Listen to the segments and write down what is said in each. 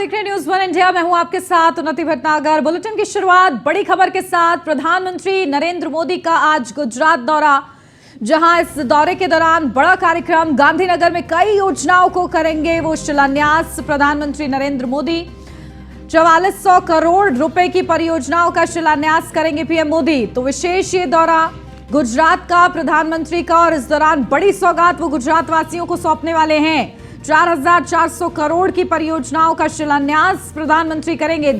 देख रहे हैं न्यूज़ वन इंडिया। मैं हूं आपके साथ उन्नति भटनागर। बुलेटिन की शुरुआत बड़ी खबर के साथ। प्रधानमंत्री नरेंद्र मोदी का आज गुजरात दौरा, जहां इस दौरे के दौरान बड़ा कार्यक्रम, गांधीनगर में कई योजनाओं को करेंगे वो शिलान्यास। प्रधानमंत्री नरेंद्र मोदी 4400 करोड़ रुपए की परियोजनाओं का शिलान्यास करेंगे पीएम मोदी। तो विशेष ये दौरा गुजरात का प्रधानमंत्री का, और इस दौरान बड़ी सौगात वो गुजरात वासियों को सौंपने वाले हैं। 4400 करोड़ की परियोजनाओं का शिलान्यास प्रधानमंत्री करेंगे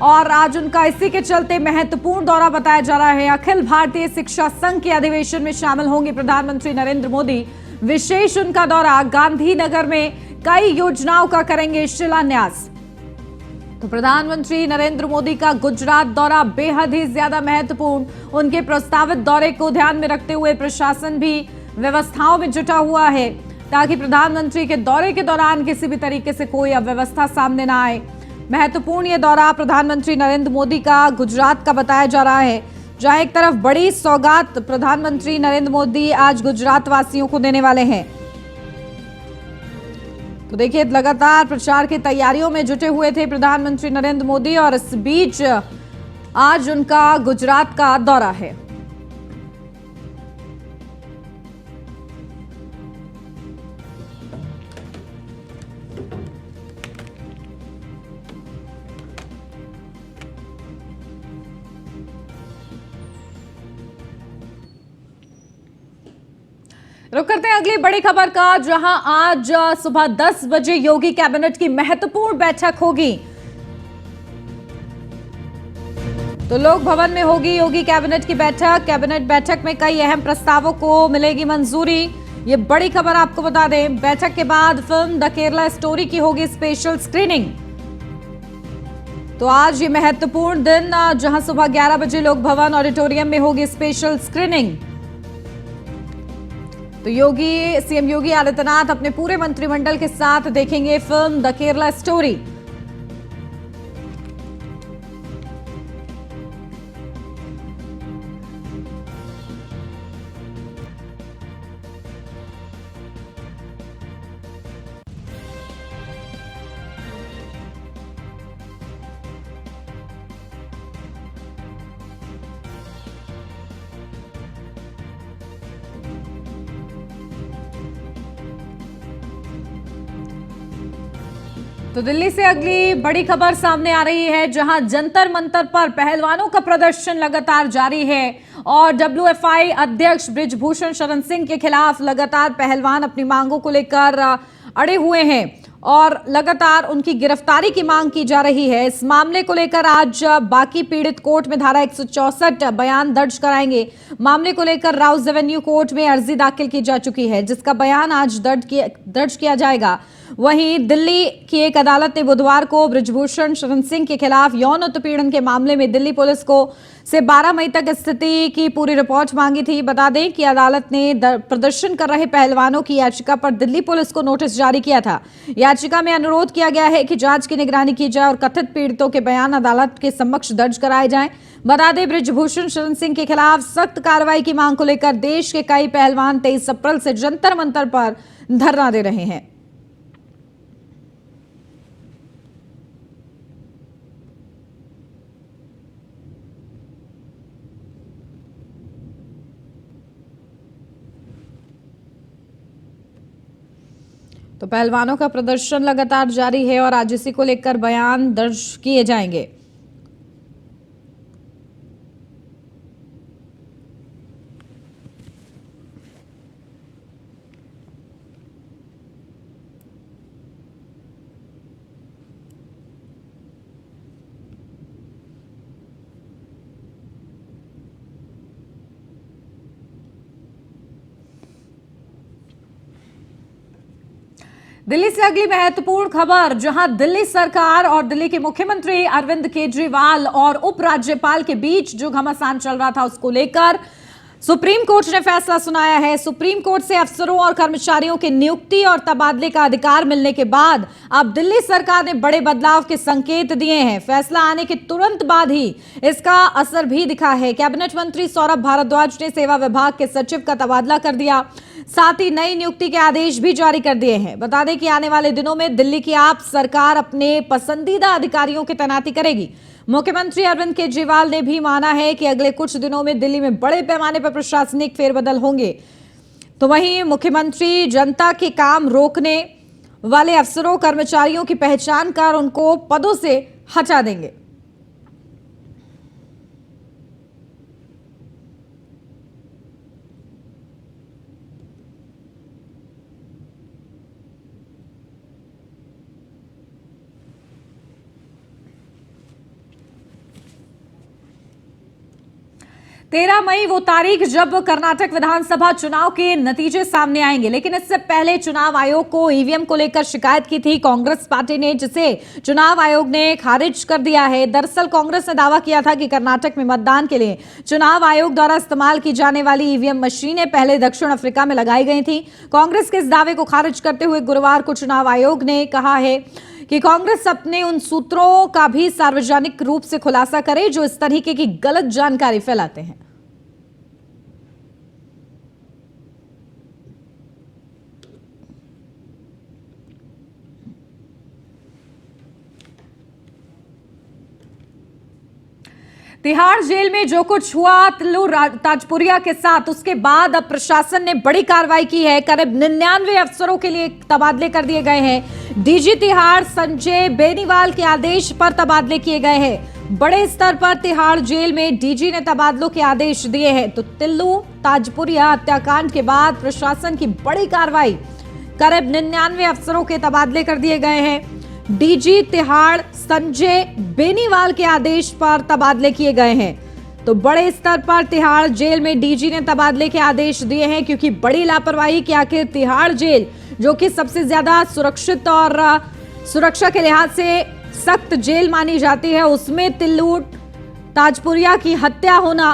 और आज उनका इसी के चलते महत्वपूर्ण दौरा बताया जा रहा है। अखिल भारतीय शिक्षा संघ के अधिवेशन में शामिल होंगे प्रधानमंत्री नरेंद्र मोदी। विशेष उनका दौरा, गांधीनगर में कई योजनाओं का करेंगे शिलान्यास। तो प्रधानमंत्री नरेंद्र मोदी का गुजरात दौरा बेहद ही ज्यादा महत्वपूर्ण। उनके प्रस्तावित दौरे को ध्यान में रखते हुए प्रशासन भी व्यवस्थाओं में जुटा हुआ है ताकि प्रधानमंत्री के दौरे के दौरान किसी भी तरीके से कोई अव्यवस्था सामने ना आए। महत्वपूर्ण ये दौरा प्रधानमंत्री नरेंद्र मोदी का गुजरात का बताया जा रहा है, जहां एक तरफ बड़ी सौगात प्रधानमंत्री नरेंद्र मोदी आज गुजरात वासियों को देने वाले हैं। तो देखिए, लगातार प्रचार की तैयारियों में जुटे हुए थे प्रधानमंत्री नरेंद्र मोदी और इस बीच आज उनका गुजरात का दौरा है। रुक करते हैं अगली बड़ी खबर का, जहां आज सुबह 10 बजे योगी कैबिनेट की महत्वपूर्ण बैठक होगी। तो लोक भवन में होगी योगी कैबिनेट की बैठक। कैबिनेट बैठक में कई अहम प्रस्तावों को मिलेगी मंजूरी। ये बड़ी खबर आपको बता दें। बैठक के बाद फिल्म द केरला स्टोरी की होगी स्पेशल स्क्रीनिंग। तो आज ये महत्वपूर्ण दिन, जहां सुबह 11 बजे लोक भवन ऑडिटोरियम में होगी स्पेशल स्क्रीनिंग। तो सीएम योगी आदित्यनाथ अपने पूरे मंत्रिमंडल के साथ देखेंगे फिल्म द केरला स्टोरी। तो दिल्ली से अगली बड़ी खबर सामने आ रही है, जहां जंतर मंतर पर पहलवानों का प्रदर्शन लगातार जारी है और डब्ल्यूएफआई अध्यक्ष बृजभूषण शरण सिंह के खिलाफ लगातार पहलवान अपनी मांगों को लेकर अड़े हुए हैं और लगातार उनकी गिरफ्तारी की मांग की जा रही है। इस मामले को लेकर आज बाकी पीड़ित कोर्ट में धारा 164 बयान दर्ज कराएंगे। मामले को लेकर राउस एवेन्यू कोर्ट में अर्जी दाखिल की जा चुकी है, जिसका बयान आज दर्ज किया जाएगा। वहीं दिल्ली की एक अदालत ने बुधवार को बृजभूषण शरण सिंह के खिलाफ यौन उत्पीड़न के मामले में दिल्ली पुलिस को से 12 मई तक स्थिति की पूरी रिपोर्ट मांगी थी। बता दें कि अदालत ने प्रदर्शन कर रहे पहलवानों की याचिका पर दिल्ली पुलिस को नोटिस जारी किया था। याचिका में अनुरोध किया गया है कि जांच की निगरानी की जाए और कथित पीड़ितों के बयान अदालत के समक्ष दर्ज कराए जाएं। बता दें, बृजभूषण शरण सिंह के खिलाफ सख्त कार्रवाई की मांग को लेकर देश के कई पहलवान 23 अप्रैल से जंतर मंतर पर धरना दे रहे हैं। तो पहलवानों का प्रदर्शन लगातार जारी है और आज इसी को लेकर बयान दर्ज किए जाएंगे। दिल्ली से अगली महत्वपूर्ण खबर, जहां दिल्ली सरकार और दिल्ली के मुख्यमंत्री अरविंद केजरीवाल और उपराज्यपाल के बीच जो घमासान चल रहा था उसको लेकर सुप्रीम कोर्ट ने फैसला सुनाया है। सुप्रीम कोर्ट से अफसरों और कर्मचारियों के नियुक्ति और तबादले का अधिकार मिलने के बाद अब दिल्ली सरकार ने बड़े बदलाव के संकेत दिए हैं। फैसला आने के तुरंत बाद ही इसका असर भी दिखा है। कैबिनेट मंत्री सौरभ भारद्वाज ने सेवा विभाग के सचिव का तबादला कर दिया। साथ ही नई नियुक्ति के आदेश भी जारी कर दिए हैं। बता दें कि आने वाले दिनों में दिल्ली की आप सरकार अपने पसंदीदा अधिकारियों की तैनाती करेगी। मुख्यमंत्री अरविंद केजरीवाल ने भी माना है कि अगले कुछ दिनों में दिल्ली में बड़े पैमाने पर प्रशासनिक फेरबदल होंगे। तो वहीं मुख्यमंत्री जनता के काम रोकने वाले अफसरों कर्मचारियों की पहचान कर उनको पदों से हटा देंगे। तेरह मई वो तारीख जब कर्नाटक विधानसभा चुनाव के नतीजे सामने आएंगे, लेकिन इससे पहले चुनाव आयोग को ईवीएम को लेकर शिकायत की थी कांग्रेस पार्टी ने, जिसे चुनाव आयोग ने खारिज कर दिया है। दरअसल कांग्रेस ने दावा किया था कि कर्नाटक में मतदान के लिए चुनाव आयोग द्वारा इस्तेमाल की जाने वाली ईवीएम मशीनें पहले दक्षिण अफ्रीका में लगाई गई थी। कांग्रेस के इस दावे को खारिज करते हुए गुरुवार को चुनाव आयोग ने कहा है कि कांग्रेस अपने उन सूत्रों का भी सार्वजनिक रूप से खुलासा करे जो इस तरीके की गलत जानकारी फैलाते हैं। तिहाड़ जेल में जो कुछ हुआ तिल्लू ताजपुरिया के साथ, उसके बाद अब प्रशासन ने बड़ी कार्रवाई की है। करीब 99 अफसरों के लिए तबादले कर दिए गए हैं। डीजी तिहाड़ संजय बेनीवाल के आदेश पर तबादले किए गए हैं। बड़े स्तर पर तिहाड़ जेल में डीजी ने तबादलों के आदेश दिए हैं। तो तिल्लू ताजपुरिया हत्याकांड के बाद प्रशासन की बड़ी कार्रवाई, करीब 99 अफसरों के तबादले कर दिए गए हैं। डीजी तिहाड़ संजय बेनीवाल के आदेश पर तबादले किए गए हैं। तो बड़े स्तर पर तिहाड़ जेल में डीजी ने तबादले के आदेश दिए हैं, क्योंकि बड़ी लापरवाही कि आखिर तिहाड़ जेल जो कि सबसे ज्यादा सुरक्षित और सुरक्षा के लिहाज से सख्त जेल मानी जाती है, उसमें तिल्लू ताजपुरिया की हत्या होना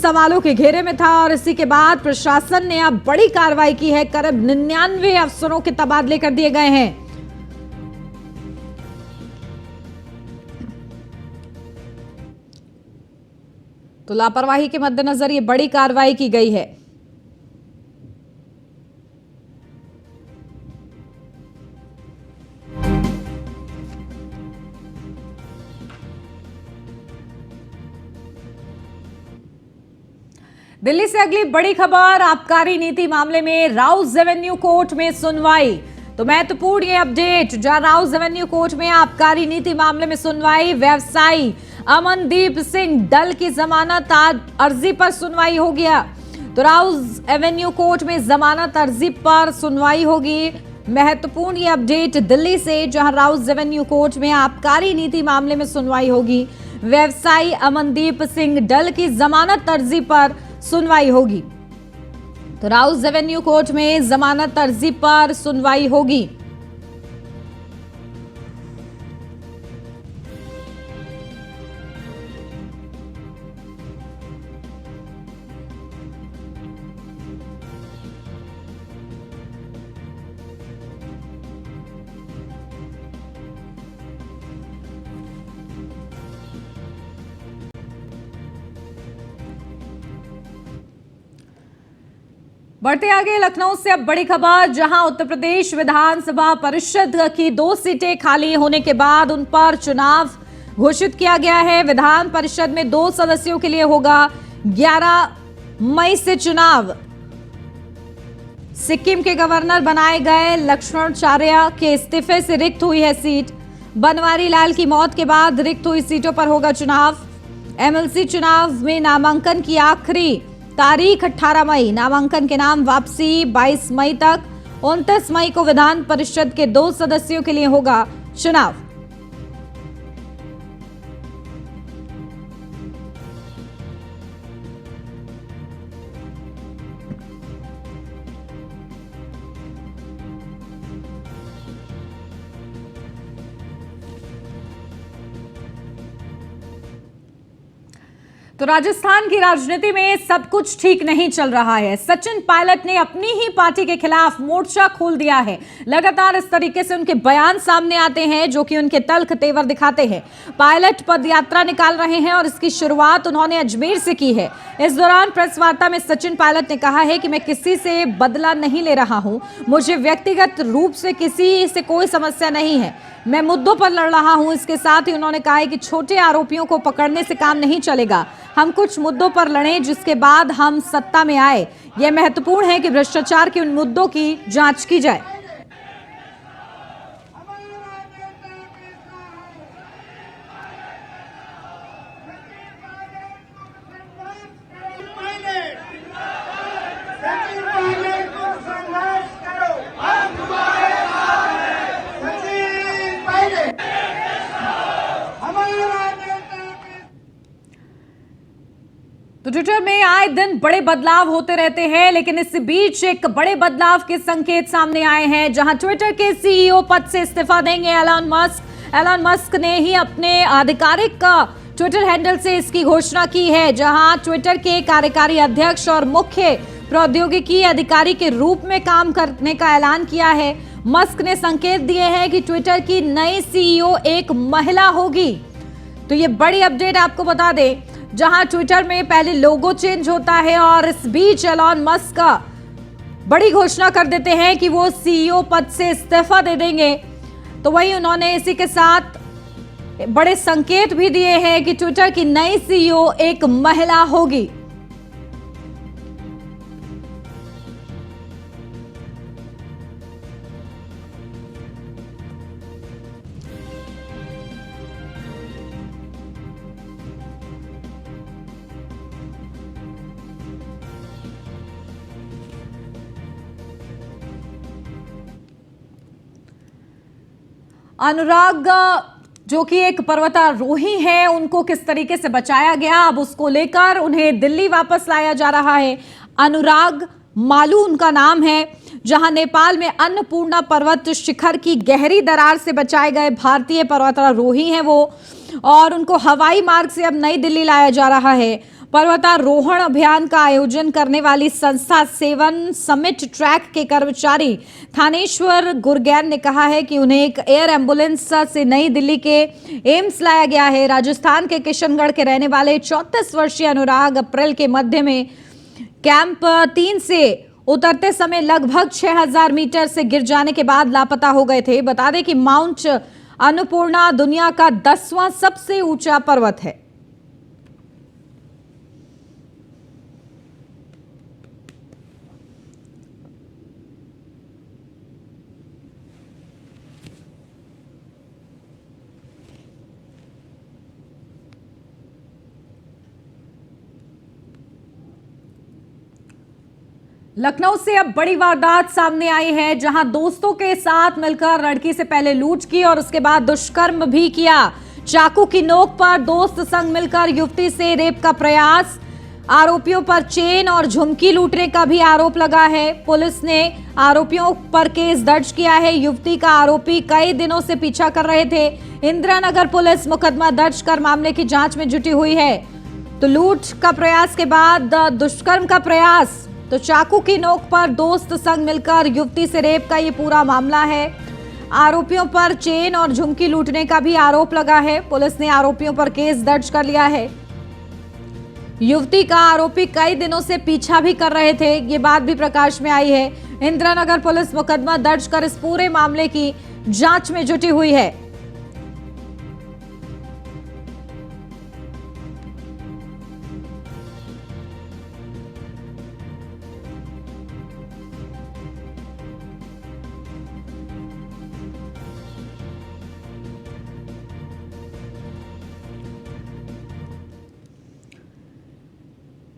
सवालों के घेरे में था। और इसी के बाद प्रशासन ने अब बड़ी कार्रवाई की है। करीब 99 अफसरों के तबादले कर दिए गए हैं। तो लापरवाही के मद्देनजर ये बड़ी कार्रवाई की गई है। दिल्ली से अगली बड़ी खबर, आबकारी नीति मामले में राउज एवेन्यू कोर्ट में सुनवाई। तो महत्वपूर्ण ये अपडेट, जहां राउज एवेन्यू कोर्ट में आबकारी नीति मामले में सुनवाई। व्यवसायी अमनदीप सिंह डल की जमानत अर्जी पर सुनवाई हो गया। तो राउज एवेन्यू कोर्ट में जमानत अर्जी पर सुनवाई होगी। महत्वपूर्ण ये अपडेट दिल्ली से, जहां राउज एवेन्यू कोर्ट में आबकारी नीति मामले में सुनवाई होगी। व्यवसायी अमनदीप सिंह डल की जमानत अर्जी पर सुनवाई होगी। तो राउज एवेन्यू कोर्ट में जमानत अर्जी पर सुनवाई होगी। बढ़ते आगे लखनऊ से अब बड़ी खबर, जहां उत्तर प्रदेश विधानसभा परिषद की 2 सीटें खाली होने के बाद उन पर चुनाव घोषित किया गया है। विधान परिषद में 2 सदस्यों के लिए होगा 11 मई से चुनाव। सिक्किम के गवर्नर बनाए गए लक्ष्मणाचार्य के इस्तीफे से रिक्त हुई है सीट। बनवारी लाल की मौत के बाद रिक्त हुई सीटों पर होगा चुनाव। एमएलसी चुनाव में नामांकन की आखिरी तारीख 18 मई, नामांकन के नाम वापसी 22 मई तक। 29 मई को विधान परिषद के 2 सदस्यों के लिए होगा चुनाव। तो राजस्थान की राजनीति में सब कुछ ठीक नहीं चल रहा है। सचिन पायलट ने अपनी ही पार्टी के खिलाफ मोर्चा खोल दिया है। लगातार इस तरीके से उनके बयान सामने आते हैं जो कि उनके तल्ख तेवर दिखाते हैं। पायलट पदयात्रा निकाल रहे हैं और इसकी शुरुआत उन्होंने अजमेर से की है। इस दौरान प्रेस वार्ता में सचिन पायलट ने कहा है कि मैं किसी से बदला नहीं ले रहा हूं, मुझे व्यक्तिगत रूप से किसी से कोई समस्या नहीं है, मैं मुद्दों पर लड़ रहा हूं। इसके साथ ही उन्होंने कहा है कि छोटे आरोपियों को पकड़ने से काम नहीं चलेगा, हम कुछ मुद्दों पर लड़ें जिसके बाद हम सत्ता में आए। यह महत्वपूर्ण है कि भ्रष्टाचार के उन मुद्दों की जांच की जाए। तो ट्विटर में आए दिन बड़े बदलाव होते रहते हैं, लेकिन इस बीच एक बड़े बदलाव के संकेत सामने आए हैं, जहां ट्विटर के सीईओ पद से इस्तीफा देंगे एलन मस्क। एलन मस्क ने ही अपने आधिकारिक ट्विटर हैंडल से इसकी घोषणा की है, जहां ट्विटर के कार्यकारी अध्यक्ष और मुख्य प्रौद्योगिकी अधिकारी के रूप में काम करने का ऐलान किया है। मस्क ने संकेत दिए हैं कि ट्विटर की नई सीईओ एक महिला होगी। तो ये बड़ी अपडेट आपको बता दें, जहां ट्विटर में पहले लोगो चेंज होता है और इस बीच एलन मस्क का बड़ी घोषणा कर देते हैं कि वो सीईओ पद से इस्तीफा दे देंगे। तो वही उन्होंने इसी के साथ बड़े संकेत भी दिए हैं कि ट्विटर की नई सीईओ एक महिला होगी। अनुराग जो कि एक पर्वतारोही है, उनको किस तरीके से बचाया गया, अब उसको लेकर उन्हें दिल्ली वापस लाया जा रहा है। अनुराग मालू उनका नाम है, जहां नेपाल में अन्नपूर्णा पर्वत शिखर की गहरी दरार से बचाए गए भारतीय पर्वतारोही हैं वो, और उनको हवाई मार्ग से अब नई दिल्ली लाया जा रहा है। पर्वतारोहण अभियान का आयोजन करने वाली संस्था सेवन समिट ट्रैक के कर्मचारी थानेश्वर गुरगैन ने कहा है कि उन्हें एक एयर एम्बुलेंस से नई दिल्ली के एम्स लाया गया है। राजस्थान के किशनगढ़ के रहने वाले 34 वर्षीय अनुराग अप्रैल के मध्य में कैंप 3 से उतरते समय लगभग 6000 मीटर से गिर जाने के बाद लापता हो गए थे। बता दें कि माउंट अन्नपूर्णा दुनिया का 10वां सबसे ऊंचा पर्वत है। लखनऊ से अब बड़ी वारदात सामने आई है, जहां दोस्तों के साथ मिलकर लड़की से पहले लूट की और उसके बाद दुष्कर्म भी किया। चाकू की नोक पर दोस्त संग मिलकर युवती से रेप का प्रयास। आरोपियों पर चेन और झुमकी लूटने का भी आरोप लगा है। पुलिस ने आरोपियों पर केस दर्ज किया है। युवती का आरोपी कई दिनों से पीछा कर रहे थे। इंदिरा नगर पुलिस मुकदमा दर्ज कर मामले की जांच में जुटी हुई है। तो लूट का प्रयास के बाद दुष्कर्म का प्रयास, तो चाकू की नोक पर दोस्त संग मिलकर युवती से रेप का ये पूरा मामला है। आरोपियों पर चेन और झुमकी लूटने का भी आरोप लगा है। पुलिस ने आरोपियों पर केस दर्ज कर लिया है। युवती का आरोपी कई दिनों से पीछा भी कर रहे थे, ये बात भी प्रकाश में आई है। इंदिरा नगर पुलिस मुकदमा दर्ज कर इस पूरे मामले की जांच में जुटी हुई है।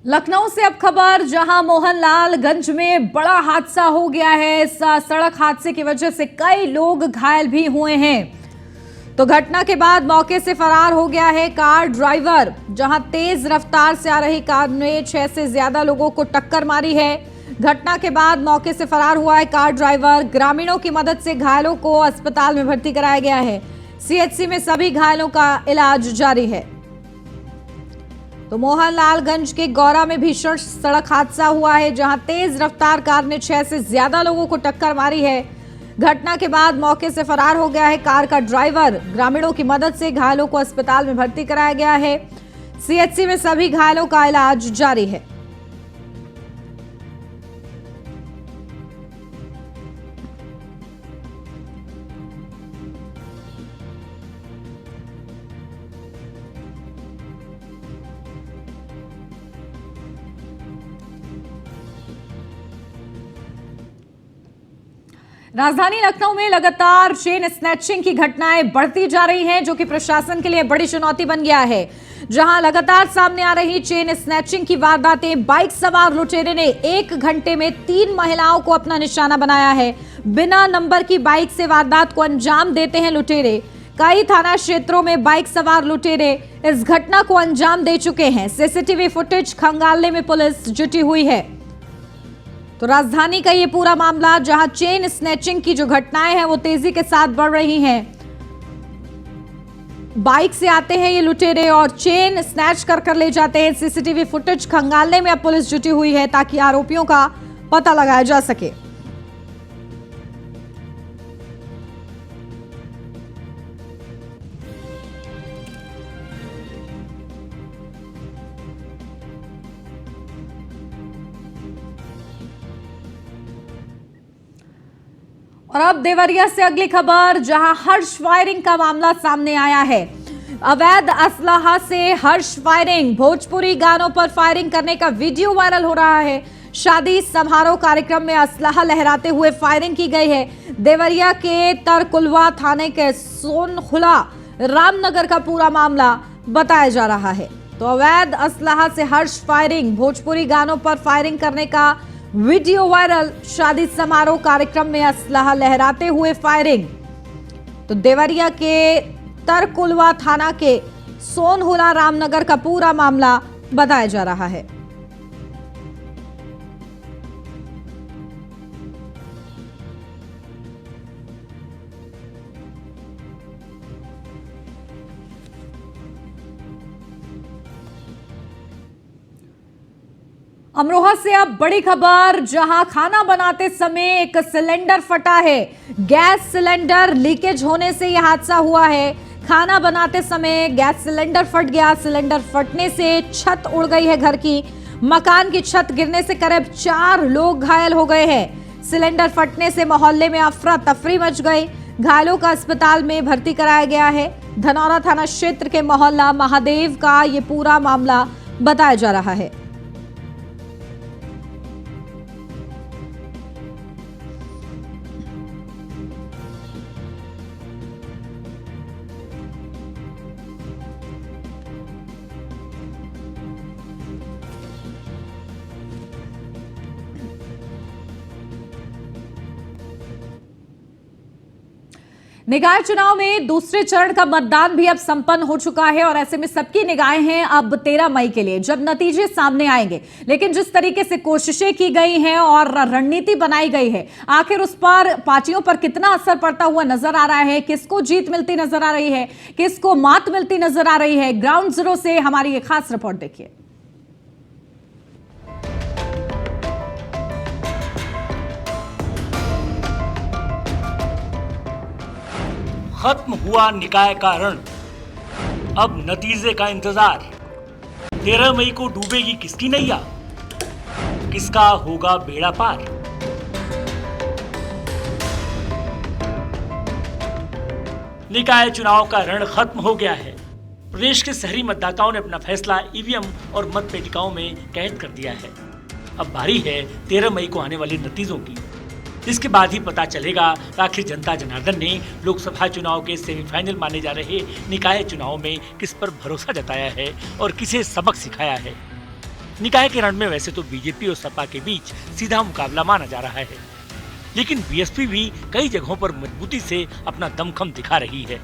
लखनऊ से अब खबर, जहां मोहनलालगंज में बड़ा हादसा हो गया है। इस सड़क हादसे की वजह से कई लोग घायल भी हुए हैं। तो घटना के बाद मौके से फरार हो गया है कार ड्राइवर, जहां तेज रफ्तार से आ रही कार ने 6 से ज्यादा लोगों को टक्कर मारी है। घटना के बाद मौके से फरार हुआ है कार ड्राइवर। ग्रामीणों की मदद से घायलों को अस्पताल में भर्ती कराया गया है। सीएचसी में सभी घायलों का इलाज जारी है। तो मोहनलालगंज के गौरा में भीषण सड़क हादसा हुआ है, जहां तेज रफ्तार कार ने 6 से ज्यादा लोगों को टक्कर मारी है। घटना के बाद मौके से फरार हो गया है कार का ड्राइवर। ग्रामीणों की मदद से घायलों को अस्पताल में भर्ती कराया गया है। सीएचसी में सभी घायलों का इलाज जारी है। राजधानी लखनऊ में लगातार चेन स्नैचिंग की घटनाएं बढ़ती जा रही हैं, जो कि प्रशासन के लिए बड़ी चुनौती बन गया है। जहां लगातार सामने आ रही चेन स्नैचिंग की वारदातें, बाइक सवार लुटेरे ने 1 घंटे में 3 महिलाओं को अपना निशाना बनाया है। बिना नंबर की बाइक से वारदात को अंजाम देते हैं लुटेरे। कई थाना क्षेत्रों में बाइक सवार लुटेरे इस घटना को अंजाम दे चुके हैं। सीसीटीवी फुटेज खंगालने में पुलिस जुटी हुई है। तो राजधानी का ये पूरा मामला, जहां चेन स्नैचिंग की जो घटनाएं हैं वो तेजी के साथ बढ़ रही हैं। बाइक से आते हैं ये लुटेरे और चेन स्नैच कर ले जाते हैं। सीसीटीवी फुटेज खंगालने में अब पुलिस जुटी हुई है ताकि आरोपियों का पता लगाया जा सके। और अब देवरिया से अगली खबर, जहां हर्ष फायरिंग का मामला सामने आया है। अवैध असलाहा से हर्ष फायरिंग, भोजपुरी गानों पर फायरिंग करने का वीडियो वायरल हो रहा है। शादी समारोह कार्यक्रम में असलाहा लहराते हुए फायरिंग की गई है। देवरिया के तरकुलवा थाने के सोनखुला रामनगर का पूरा मामला बताया जा रहा है। तो अवैध असलाहा से हर्ष फायरिंग, भोजपुरी गानों पर फायरिंग करने का वीडियो वायरल, शादी समारोह कार्यक्रम में असलाहा लहराते हुए फायरिंग। तो देवरिया के तरकुलवा थाना के सोनहुला रामनगर का पूरा मामला बताया जा रहा है। अमरोहा से अब बड़ी खबर, जहां खाना बनाते समय एक सिलेंडर फटा है। गैस सिलेंडर लीकेज होने से यह हादसा हुआ है। खाना बनाते समय गैस सिलेंडर फट गया। सिलेंडर फटने से छत उड़ गई है घर की। मकान की छत गिरने से करीब 4 लोग घायल हो गए हैं। सिलेंडर फटने से मोहल्ले में अफरा तफरी मच गई। घायलों का अस्पताल में भर्ती कराया गया है। धनौरा थाना क्षेत्र के मोहल्ला महादेव का ये पूरा मामला बताया जा रहा है। निकाय चुनाव में दूसरे चरण का मतदान भी अब संपन्न हो चुका है और ऐसे में सबकी निगाहें हैं अब 13 मई के लिए, जब नतीजे सामने आएंगे। लेकिन जिस तरीके से कोशिशें की गई हैं और रणनीति बनाई गई है, आखिर उस पर पार्टियों पर कितना असर पड़ता हुआ नजर आ रहा है? किसको जीत मिलती नजर आ रही है, किसको मात मिलती नजर आ रही है? ग्राउंड जीरो से हमारी ये खास रिपोर्ट देखिए। खत्म हुआ निकाय का रण, अब नतीजे का इंतजार। 13 मई को डूबेगी किसकी नैया, किसका होगा बेड़ा पार। निकाय चुनाव का रण खत्म हो गया है। प्रदेश के शहरी मतदाताओं ने अपना फैसला ईवीएम और मत पेटिकाओं में कैद कर दिया है। अब बारी है 13 मई को आने वाले नतीजों की। इसके बाद ही पता चलेगा कि आखिर जनता जनार्दन ने लोकसभा चुनाव के सेमीफाइनल माने जा रहे निकाय चुनाव में किस पर भरोसा जताया है और किसे सबक सिखाया है। निकाय के रण में वैसे तो बीजेपी और सपा के बीच सीधा मुकाबला माना जा रहा है, लेकिन बीएसपी भी कई जगहों पर मजबूती से अपना दमखम दिखा रही है।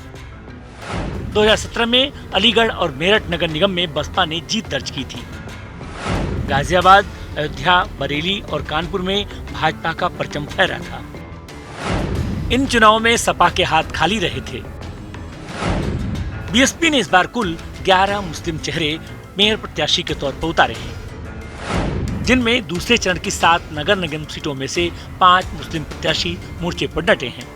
2017 में अलीगढ़ और मेरठ नगर निगम में बसपा ने जीत दर्ज की थी। गाजियाबाद, अयोध्या, बरेली और कानपुर में भाजपा का परचम फहरा था। इन चुनावों में सपा के हाथ खाली रहे थे। बीएसपी ने इस बार कुल 11 मुस्लिम चेहरे मेयर प्रत्याशी के तौर पर उतारे हैं, जिनमें दूसरे चरण की 7 नगर निगम सीटों में से 5 मुस्लिम प्रत्याशी मोर्चे पर डटे हैं।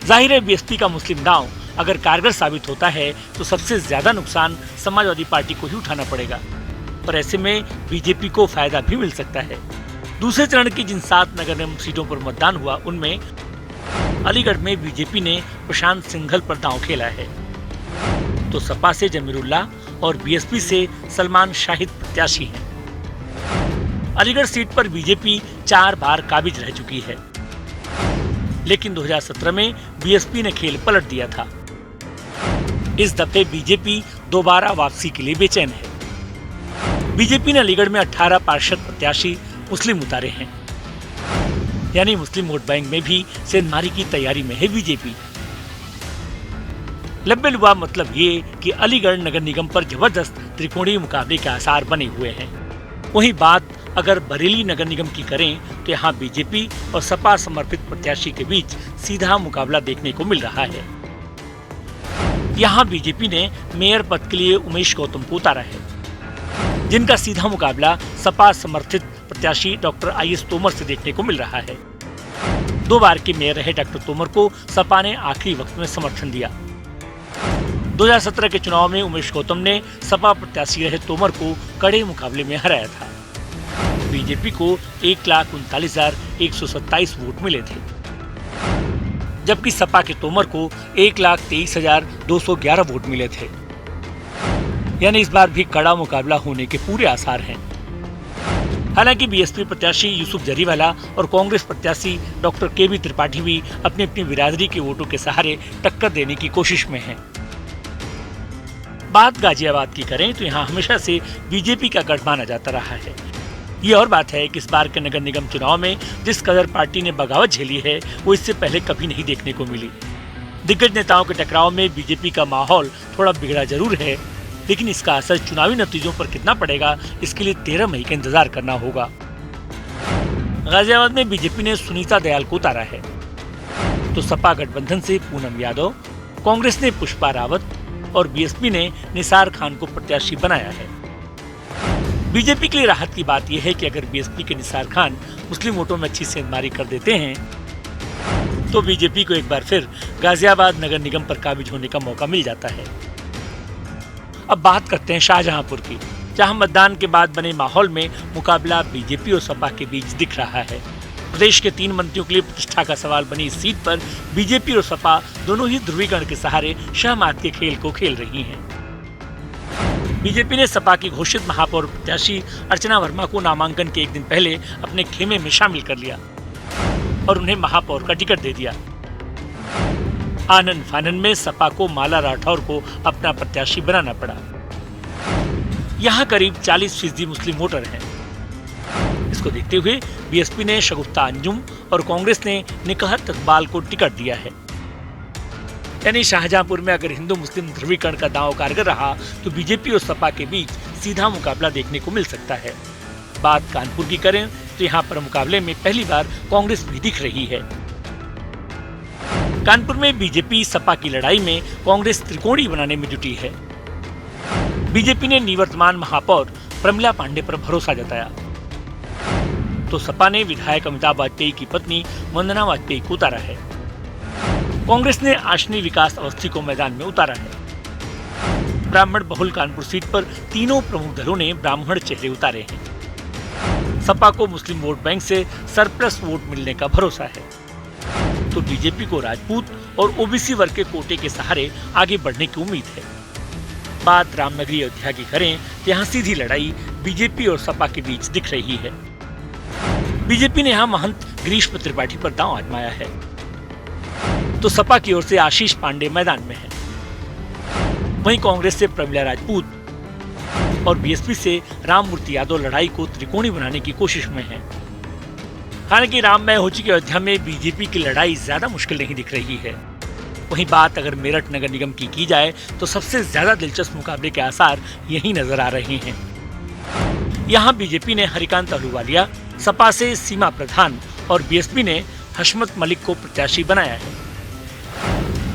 जाहिर है बीएसपी का मुस्लिम दांव अगर कारगर साबित होता है तो सबसे ज्यादा नुकसान समाजवादी पार्टी को ही उठाना पड़ेगा, पर ऐसे में बीजेपी को फायदा भी मिल सकता है। दूसरे चरण की जिन 7 नगर निगम सीटों पर मतदान हुआ उनमें अलीगढ़ में बीजेपी ने प्रशांत सिंघल पर दांव खेला है, तो सपा से जमीरुल्लाह और बीएसपी से सलमान शाहिद प्रत्याशी हैं। अलीगढ़ सीट पर बीजेपी 4 बार काबिज रह चुकी है, लेकिन 2017 में बीएसपी ने खेल पलट दिया था। इस दफे बीजेपी दोबारा वापसी के लिए बेचैन है। बीजेपी ने अलीगढ़ में 18 पार्षद प्रत्याशी मुस्लिम उतारे हैं, यानी मुस्लिम वोट बैंक में भी सेंधमारी की तैयारी में है बीजेपी। लब्बे लुबा मतलब ये कि अलीगढ़ नगर निगम पर जबरदस्त त्रिकोणीय मुकाबले के आसार बने हुए हैं। वहीं बात अगर बरेली नगर निगम की करें तो यहाँ बीजेपी और सपा समर्थित प्रत्याशी के बीच सीधा मुकाबला देखने को मिल रहा है। यहाँ बीजेपी ने मेयर पद के लिए उमेश गौतम को उतारा है, जिनका सीधा मुकाबला सपा समर्थित प्रत्याशी डॉक्टर IS तोमर से देखने को मिल रहा है। 2 बार के मेयर रहे डॉक्टर तोमर को सपा ने आखिरी वक्त में समर्थन दिया। 2017 के चुनाव में उमेश गौतम ने सपा प्रत्याशी रहे तोमर को कड़े मुकाबले में हराया था। बीजेपी को 1,39,127 वोट मिले थे, जबकि सपा के तोमर को 1,23,211 वोट मिले थे। यानी इस बार भी कड़ा मुकाबला होने के पूरे आसार हैं। हालांकि बीएसपी प्रत्याशी यूसुफ जरीवाला और कांग्रेस प्रत्याशी डॉक्टर KB त्रिपाठी भी अपनी अपनी बिरादरी के वोटों के सहारे टक्कर देने की कोशिश में हैं। बात गाजियाबाद की करें तो यहाँ हमेशा से बीजेपी का गढ़ माना जाता रहा है। ये और बात है कि इस बार के नगर निगम चुनाव में जिस कदर पार्टी ने बगावत झेली है वो इससे पहले कभी नहीं देखने को मिली। दिग्गज नेताओं के टकराव में बीजेपी का माहौल थोड़ा बिगड़ा जरूर है, लेकिन इसका असर चुनावी नतीजों पर कितना पड़ेगा इसके लिए 13 मई का इंतजार करना होगा। गाजियाबाद में बीजेपी ने सुनीता दयाल को उतारा है, तो सपा गठबंधन से पूनम यादव, कांग्रेस ने पुष्पा रावत और बीएसपी ने निसार खान को प्रत्याशी बनाया है। बीजेपी के लिए राहत की बात यह है कि अगर बीएसपी के निसार खान मुस्लिम वोटों में अच्छी सेंधमारी कर देते हैं तो बीजेपी को एक बार फिर गाजियाबाद नगर निगम पर काबिज होने का मौका मिल जाता है। अब बात करते हैं शाहजहांपुर की, जहां मतदान के बाद बने माहौल में मुकाबला बीजेपी और सपा के बीच दिख रहा है। प्रदेश के 3 मंत्रियों के लिए प्रतिष्ठा का सवाल बनी इस सीट पर बीजेपी और सपा दोनों ही ध्रुवीकरण के सहारे शहमात के खेल को खेल रही हैं। बीजेपी ने सपा की घोषित महापौर प्रत्याशी अर्चना वर्मा को नामांकन के एक दिन पहले अपने खेमे में शामिल कर लिया और उन्हें महापौर का टिकट दे दिया। आनन फानन में सपा को माला राठौर को अपना प्रत्याशी बनाना पड़ा। यहाँ करीब 40% मुस्लिम वोटर हैं। इसको देखते हुए बीएसपी ने शगुफ्ता अंजुम और कांग्रेस ने निकहत इकबाल को टिकट दिया है। यानी शाहजहांपुर में अगर हिंदू मुस्लिम ध्रुवीकरण का दांव कारगर रहा तो बीजेपी और सपा के बीच सीधा मुकाबला देखने को मिल सकता है। बात कानपुर की करें तो यहाँ पर मुकाबले में पहली बार कांग्रेस भी दिख रही है। कानपुर में बीजेपी सपा की लड़ाई में कांग्रेस त्रिकोणी बनाने में जुटी है। बीजेपी ने निवर्तमान महापौर प्रमिला पांडे पर भरोसा जताया, तो सपा ने विधायक अमिताभ वाजपेयी की पत्नी वंदना वाजपेयी को उतारा है। कांग्रेस ने आशनी विकास अवस्थी को मैदान में उतारा है। ब्राह्मण बहुल कानपुर सीट पर तीनों प्रमुख दलों ने ब्राह्मण चेहरे उतारे हैं। सपा को मुस्लिम वोट बैंक से सरप्लस वोट मिलने का भरोसा है, तो बीजेपी को राजपूत और ओबीसी वर्ग के कोटे के सहारे आगे बढ़ने की उम्मीद है। बात रामनगरी अयोध्या की करें तो यहाँ सीधी लड़ाई बीजेपी और सपा के बीच दिख रही है। बीजेपी ने यहाँ महंत ग्रीष्म त्रिपाठी पर दांव आजमाया है, तो सपा की ओर से आशीष पांडे मैदान में है। वहीं कांग्रेस से प्रमिला राजपूत और बीएसपी से राममूर्ति यादव लड़ाई को त्रिकोणी बनाने की कोशिश में है। हालांकि राममय हो चुकी अयोध्या में बीजेपी की लड़ाई ज्यादा मुश्किल नहीं दिख रही है। वहीं बात अगर मेरठ नगर निगम की जाए तो सबसे ज्यादा दिलचस्प मुकाबले के आसार यही नजर आ रहे हैं। यहाँ बीजेपी ने हरिकांत अहलूवालिया, सपा से सीमा प्रधान और बीएसपी ने हशमत मलिक को प्रत्याशी बनाया है।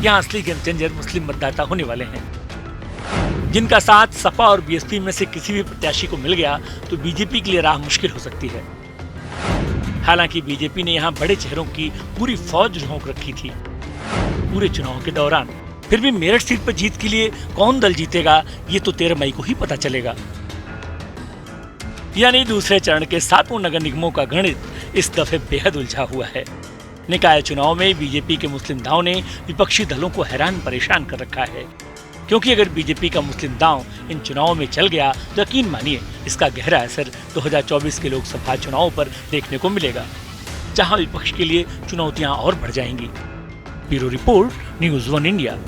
यहाँ असली गेम चेंजर मुस्लिम मतदाता होने वाले हैं। जिनका साथ सपा और बीएसपी में से किसी भी प्रत्याशी को मिल गया तो बीजेपी के लिए राह मुश्किल हो सकती है। हालांकि बीजेपी ने यहां बड़े चेहरों की पूरी फौज झोंक रखी थी पूरे चुनाव के दौरान। फिर भी मेरठ सीट पर जीत के लिए कौन दल जीतेगा ये तो 13 मई को ही पता चलेगा। यानी दूसरे चरण के 7 नगर निगमों का गणित इस दफे बेहद उलझा हुआ है। निकाय चुनाव में बीजेपी के मुस्लिम दांव ने विपक्षी दलों को हैरान परेशान कर रखा है, क्योंकि अगर बीजेपी का मुस्लिम दांव इन चुनावों में चल गया तो यकीन मानिए इसका गहरा असर 2024 के लोकसभा चुनावों पर देखने को मिलेगा, जहां विपक्ष के लिए चुनौतियां और बढ़ जाएंगी। Bureau report, news 1 India.